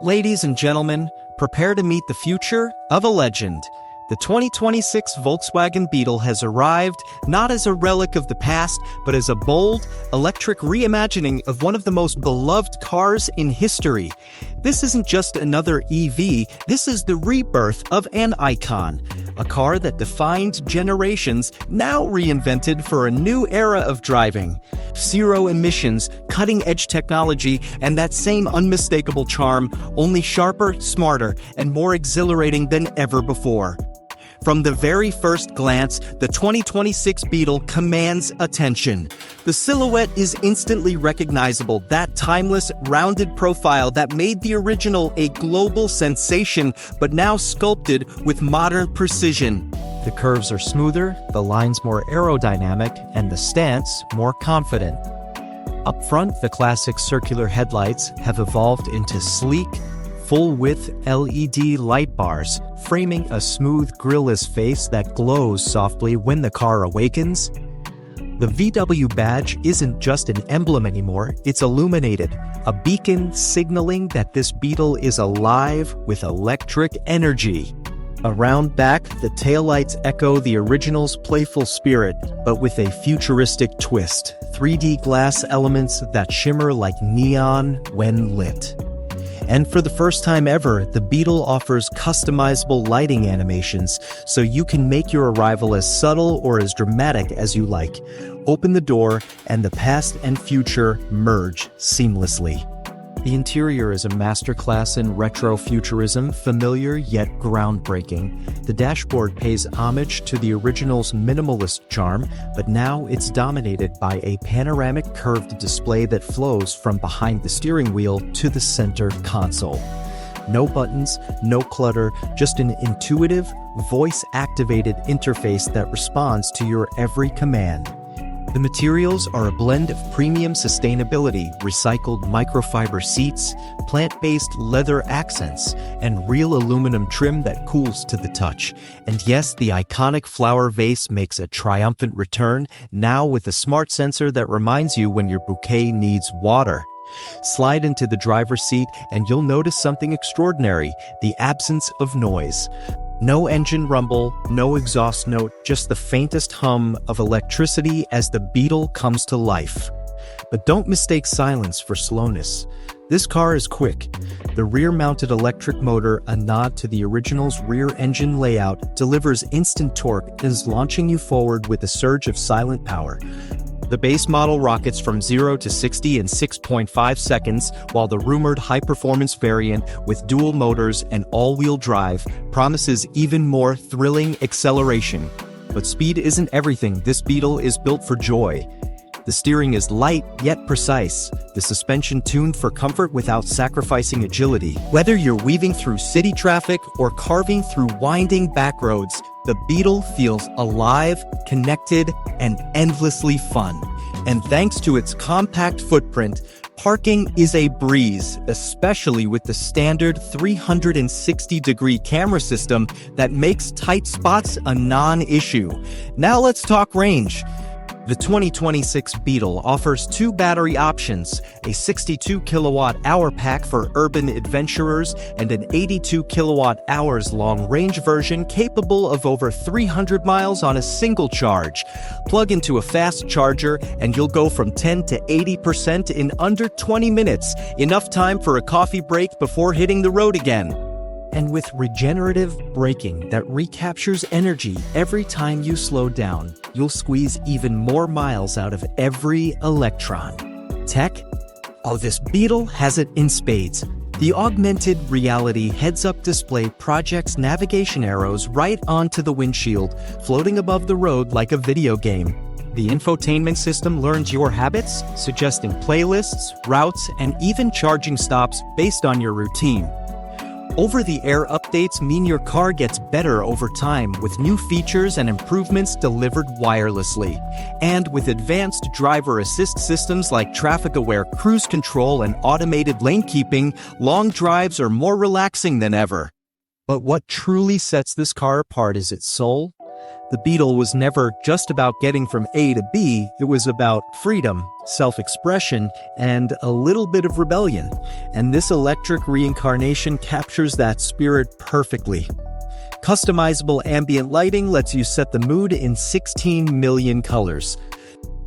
Ladies and gentlemen, prepare to meet the future of a legend. The 2026 Volkswagen Beetle has arrived not as a relic of the past, but as a bold, electric reimagining of one of the most beloved cars in history. This isn't just another EV, this is the rebirth of an icon. A car that defined generations, now reinvented for a new era of driving. Zero emissions, cutting-edge technology, and that same unmistakable charm, only sharper, smarter, and more exhilarating than ever before. From the very first glance, the 2026 Beetle commands attention. The silhouette is instantly recognizable, that timeless, rounded profile that made the original a global sensation, but now sculpted with modern precision. The curves are smoother, the lines more aerodynamic, and the stance more confident. Up front, the classic circular headlights have evolved into sleek, full-width LED light bars, framing a smooth grille-less face that glows softly when the car awakens. The VW badge isn't just an emblem anymore, it's illuminated, a beacon signaling that this Beetle is alive with electric energy. Around back, the taillights echo the original's playful spirit, but with a futuristic twist, 3D glass elements that shimmer like neon when lit. And for the first time ever, the Beetle offers customizable lighting animations, so you can make your arrival as subtle or as dramatic as you like. Open the door, and the past and future merge seamlessly. The interior is a masterclass in retro-futurism, familiar yet groundbreaking. The dashboard pays homage to the original's minimalist charm, but now it's dominated by a panoramic curved display that flows from behind the steering wheel to the center console. No buttons, no clutter, just an intuitive, voice-activated interface that responds to your every command. The materials are a blend of premium sustainability, recycled microfiber seats, plant-based leather accents, and real aluminum trim that cools to the touch. And yes, the iconic flower vase makes a triumphant return, now with a smart sensor that reminds you when your bouquet needs water. Slide into the driver's seat and you'll notice something extraordinary, the absence of noise. No engine rumble, no exhaust note, just the faintest hum of electricity as the Beetle comes to life. But don't mistake silence for slowness. This car is quick. The rear-mounted electric motor, a nod to the original's rear engine layout, delivers instant torque and is launching you forward with a surge of silent power. The base model rockets from 0 to 60 in 6.5 seconds, while the rumored high-performance variant with dual motors and all-wheel drive promises even more thrilling acceleration. But speed isn't everything. This Beetle is built for joy. The steering is light yet precise, the suspension tuned for comfort without sacrificing agility. Whether you're weaving through city traffic or carving through winding back roads, the Beetle feels alive, connected, and endlessly fun. And thanks to its compact footprint, parking is a breeze, especially with the standard 360-degree camera system that makes tight spots a non-issue. Now let's talk range. The 2026 Beetle offers two battery options, a 62 kilowatt-hour pack for urban adventurers and an 82 kilowatt-hours long-range version capable of over 300 miles on a single charge. Plug into a fast charger and you'll go from 10 to 80% in under 20 minutes, enough time for a coffee break before hitting the road again. And with regenerative braking that recaptures energy every time you slow down, you'll squeeze even more miles out of every electron. Tech? Oh, this Beetle has it in spades. The augmented reality heads-up display projects navigation arrows right onto the windshield, floating above the road like a video game. The infotainment system learns your habits, suggesting playlists, routes, and even charging stops based on your routine. Over-the-air updates mean your car gets better over time with new features and improvements delivered wirelessly. And with advanced driver assist systems like traffic-aware cruise control and automated lane keeping, long drives are more relaxing than ever. But what truly sets this car apart is its soul. The Beetle was never just about getting from A to B, it was about freedom, self-expression, and a little bit of rebellion. And this electric reincarnation captures that spirit perfectly. Customizable ambient lighting lets you set the mood in 16 million colors.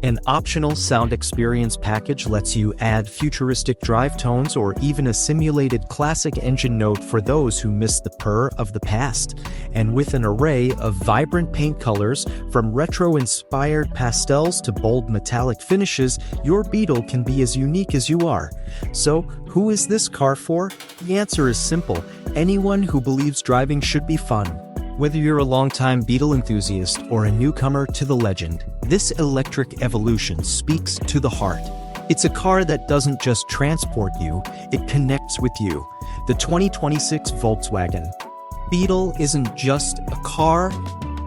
An optional sound experience package lets you add futuristic drive tones or even a simulated classic engine note for those who miss the purr of the past. And with an array of vibrant paint colors, from retro-inspired pastels to bold metallic finishes, your Beetle can be as unique as you are. So, who is this car for? The answer is simple: anyone who believes driving should be fun. Whether you're a longtime Beetle enthusiast or a newcomer to the legend, this electric evolution speaks to the heart. It's a car that doesn't just transport you, it connects with you. The 2026 Volkswagen Beetle isn't just a car,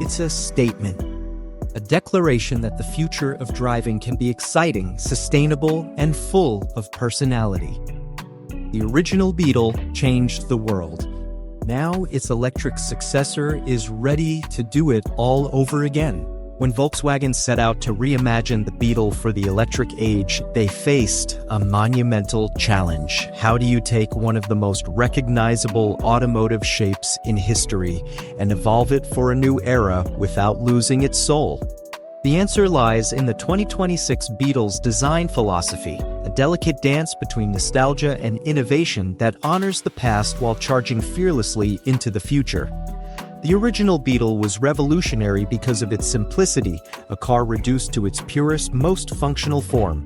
it's a statement. A declaration that the future of driving can be exciting, sustainable, and full of personality. The original Beetle changed the world. Now its electric successor is ready to do it all over again. When Volkswagen set out to reimagine the Beetle for the electric age, they faced a monumental challenge. How do you take one of the most recognizable automotive shapes in history and evolve it for a new era without losing its soul? The answer lies in the 2026 Beetle's design philosophy, a delicate dance between nostalgia and innovation that honors the past while charging fearlessly into the future. The original Beetle was revolutionary because of its simplicity, a car reduced to its purest, most functional form.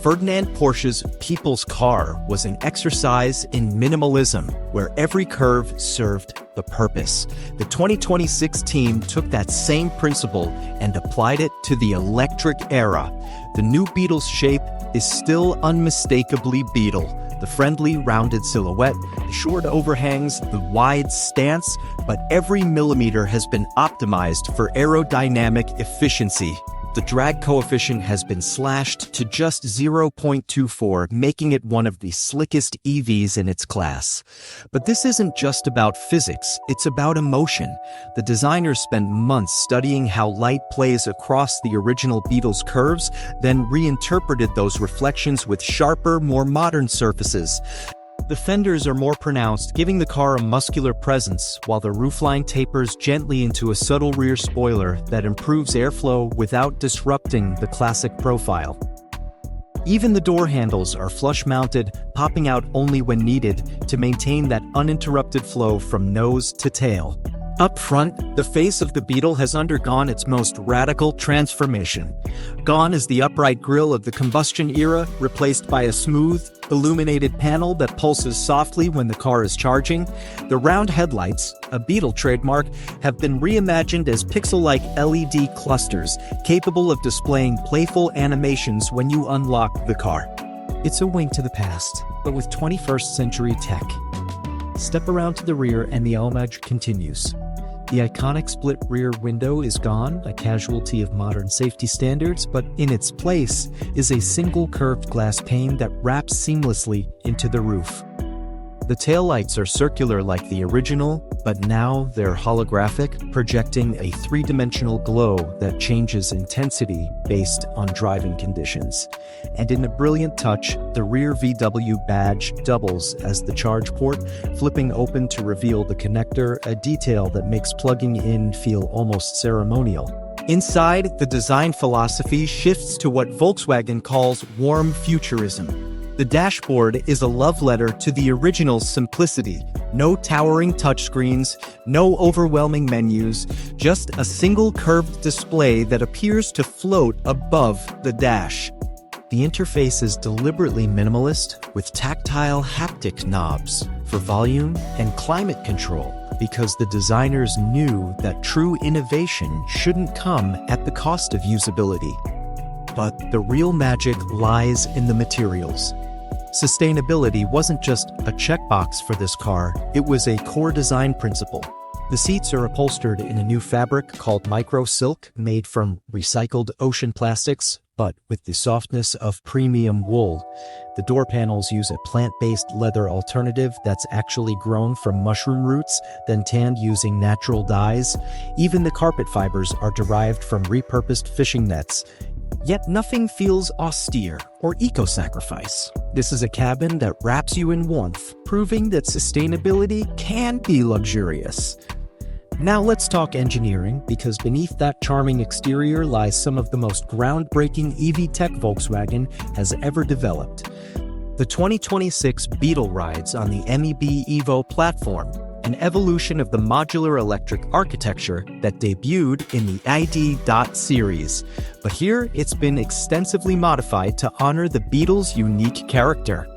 Ferdinand Porsche's People's Car was an exercise in minimalism, where every curve served the purpose. The 2026 team took that same principle and applied it to the electric era. The new Beetle's shape is still unmistakably Beetle. The friendly, rounded silhouette, the short overhangs, the wide stance, but every millimeter has been optimized for aerodynamic efficiency. The drag coefficient has been slashed to just 0.24, making it one of the slickest EVs in its class. But this isn't just about physics, it's about emotion. The designers spent months studying how light plays across the original Beetle's curves, then reinterpreted those reflections with sharper, more modern surfaces. The fenders are more pronounced, giving the car a muscular presence, while the roofline tapers gently into a subtle rear spoiler that improves airflow without disrupting the classic profile. Even the door handles are flush-mounted, popping out only when needed to maintain that uninterrupted flow from nose to tail. Up front, the face of the Beetle has undergone its most radical transformation. Gone is the upright grille of the combustion era, replaced by a smooth, illuminated panel that pulses softly when the car is charging. The round headlights, a Beetle trademark, have been reimagined as pixel-like LED clusters, capable of displaying playful animations when you unlock the car. It's a wink to the past, but with 21st century tech. Step around to the rear and the homage continues. The iconic split rear window is gone, a casualty of modern safety standards, but in its place is a single curved glass pane that wraps seamlessly into the roof. The taillights are circular like the original, but now they're holographic, projecting a three-dimensional glow that changes intensity based on driving conditions. And in a brilliant touch, the rear VW badge doubles as the charge port, flipping open to reveal the connector, a detail that makes plugging in feel almost ceremonial. Inside, the design philosophy shifts to what Volkswagen calls warm futurism. The dashboard is a love letter to the original simplicity. No towering touchscreens, no overwhelming menus, just a single curved display that appears to float above the dash. The interface is deliberately minimalist, with tactile haptic knobs for volume and climate control, because the designers knew that true innovation shouldn't come at the cost of usability. But the real magic lies in the materials. Sustainability wasn't just a checkbox for this car, it was a core design principle. The seats are upholstered in a new fabric called micro silk, made from recycled ocean plastics, but with the softness of premium wool. The door panels use a plant-based leather alternative that's actually grown from mushroom roots, then tanned using natural dyes. Even the carpet fibers are derived from repurposed fishing nets. Yet nothing feels austere or eco-sacrifice. This is a cabin that wraps you in warmth, proving that sustainability can be luxurious. Now let's talk engineering, because beneath that charming exterior lies some of the most groundbreaking EV tech Volkswagen has ever developed. The 2026 Beetle rides on the MEB-Evo platform, an evolution of the modular electric architecture that debuted in the ID. series. But here it's been extensively modified to honor the Beetle's unique character.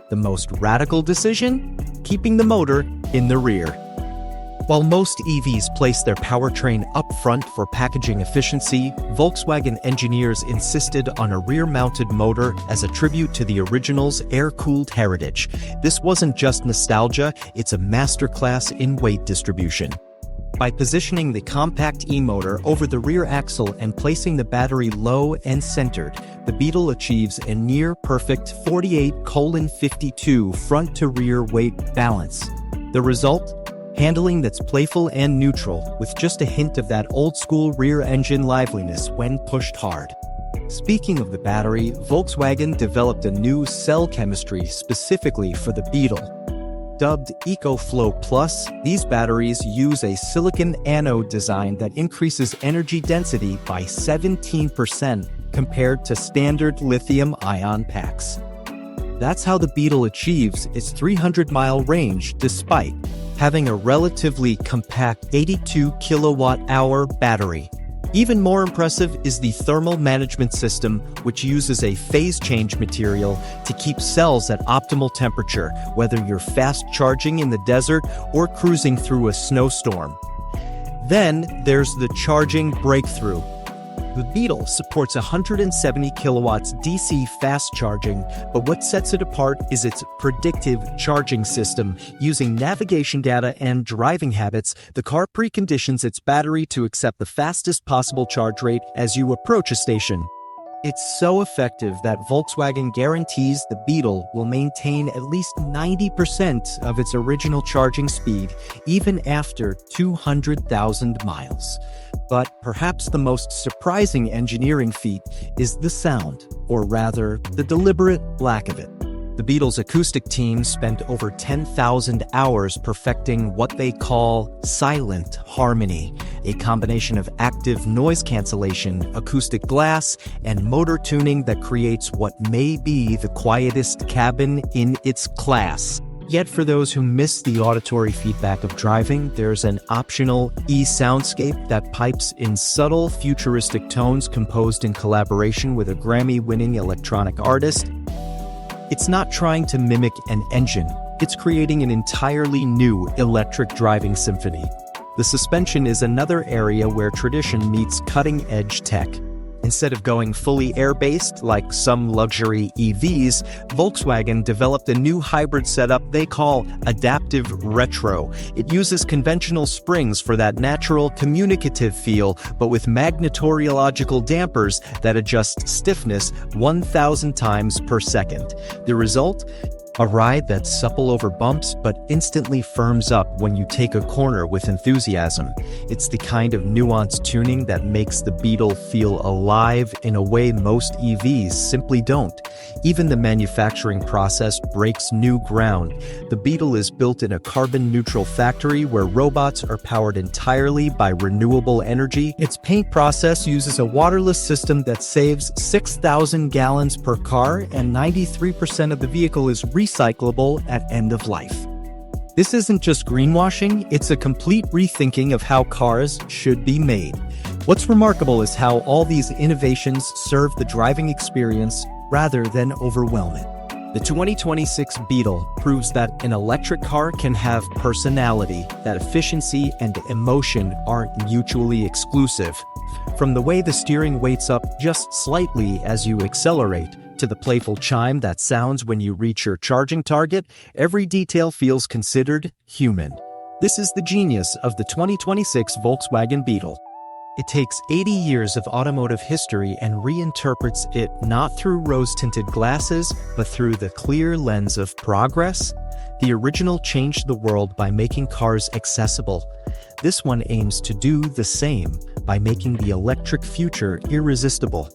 The most radical decision? Keeping the motor in the rear. While most EVs place their powertrain up front for packaging efficiency, Volkswagen engineers insisted on a rear-mounted motor as a tribute to the original's air-cooled heritage. This wasn't just nostalgia, it's a masterclass in weight distribution. By positioning the compact e-motor over the rear axle and placing the battery low and centered, the Beetle achieves a near-perfect 48:52 front-to-rear weight balance. The result? Handling that's playful and neutral, with just a hint of that old-school rear-engine liveliness when pushed hard. Speaking of the battery, Volkswagen developed a new cell chemistry specifically for the Beetle. Dubbed EcoFlow Plus, these batteries use a silicon anode design that increases energy density by 17% compared to standard lithium-ion packs. That's how the Beetle achieves its 300-mile range despite having a relatively compact 82 kilowatt-hour battery. Even more impressive is the thermal management system, which uses a phase change material to keep cells at optimal temperature, whether you're fast charging in the desert or cruising through a snowstorm. Then there's the charging breakthrough. The Beetle supports 170 kilowatts DC fast charging, but what sets it apart is its predictive charging system. Using navigation data and driving habits, the car preconditions its battery to accept the fastest possible charge rate as you approach a station. It's so effective that Volkswagen guarantees the Beetle will maintain at least 90% of its original charging speed, even after 200,000 miles. But perhaps the most surprising engineering feat is the sound, or rather, the deliberate lack of it. The Beetle's acoustic team spent over 10,000 hours perfecting what they call silent harmony, a combination of active noise cancellation, acoustic glass, and motor tuning that creates what may be the quietest cabin in its class. Yet for those who miss the auditory feedback of driving, there's an optional e-soundscape that pipes in subtle, futuristic tones composed in collaboration with a Grammy-winning electronic artist. It's not trying to mimic an engine, it's creating an entirely new electric driving symphony. The suspension is another area where tradition meets cutting-edge tech. Instead of going fully air-based like some luxury EVs, Volkswagen developed a new hybrid setup they call adaptive retro. It uses conventional springs for that natural, communicative feel, but with magnetorological dampers that adjust stiffness 1,000 times per second. The result? A ride that's supple over bumps but instantly firms up when you take a corner with enthusiasm. It's the kind of nuanced tuning that makes the Beetle feel alive in a way most EVs simply don't. Even the manufacturing process breaks new ground. The Beetle is built in a carbon-neutral factory where robots are powered entirely by renewable energy. Its paint process uses a waterless system that saves 6,000 gallons per car, and 93% of the vehicle is recyclable at end of life. This isn't just greenwashing, it's a complete rethinking of how cars should be made. What's remarkable is how all these innovations serve the driving experience rather than overwhelm it. The 2026 Beetle proves that an electric car can have personality, that efficiency and emotion aren't mutually exclusive. From the way the steering weights up just slightly as you accelerate, to the playful chime that sounds when you reach your charging target, every detail feels considered human. This is the genius of the 2026 Volkswagen Beetle. It takes 80 years of automotive history and reinterprets it not through rose-tinted glasses, but through the clear lens of progress. The original changed the world by making cars accessible. This one aims to do the same by making the electric future irresistible.